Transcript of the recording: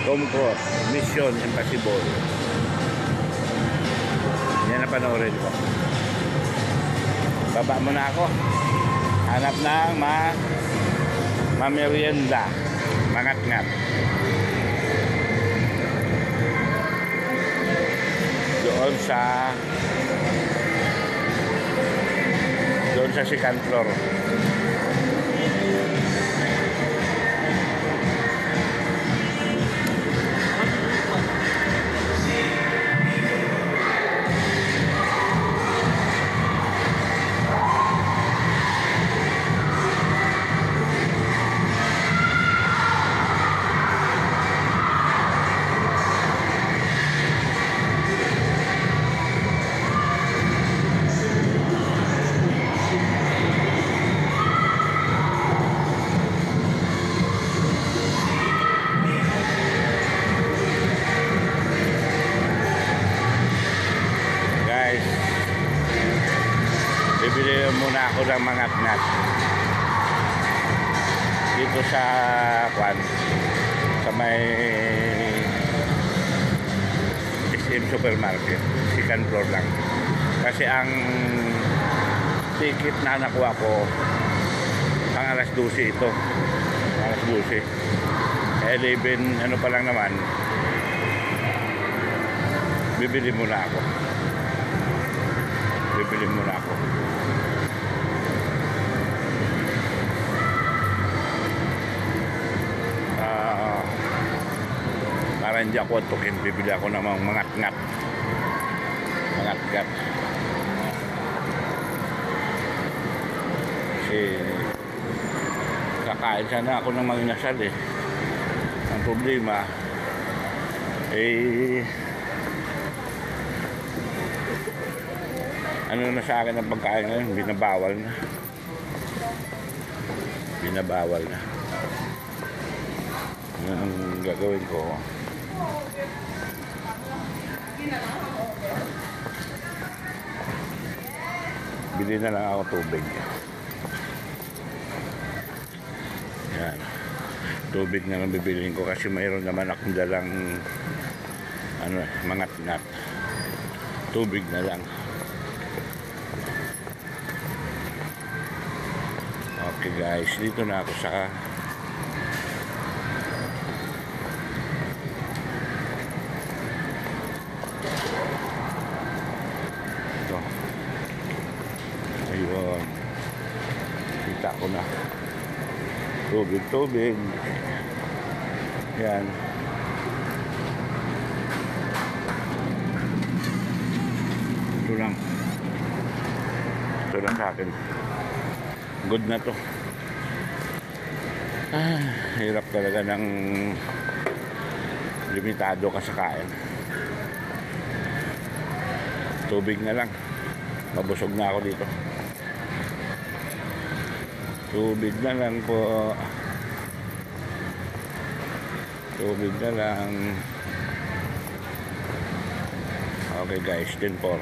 Tom Cruise, Mission Impossible. Yan na panoorin ko. Baba muna ako. Hanap ng mamerienda. Mangat-ngat. Doon sa second floor. Bibili muna ako ng mga ngat dito sa may SM Supermarket, second floor lang. Kasi ang ticket na nakuha ko ang alas 12 ito. Alas 12. 11 ano pa lang naman. Bibili muna ako. Para hindi ako antukin, bibili ako ng mga mangat-ngat. Kasi kakain sana ako ng mga inasal eh. Ang problema ano na sa akin ang pagkain ngayon, binabawal na. Ano ang gagawin ko? Bili na lang ako tubig. Yan. Tubig na lang bibiliin ko kasi mayroon naman akong dalang mangat-ngat. Tubig na lang. Okay guys, dito na ako sa ito. Ayun. Kita ko na. Tubig. Yan. Ito lang sa akin. Good na to. Hirap talaga ng limitado ka sa kain. Tubig na lang. Mabusog na ako dito. Tubig na lang po. Tubig na lang. Okay guys, 10-4.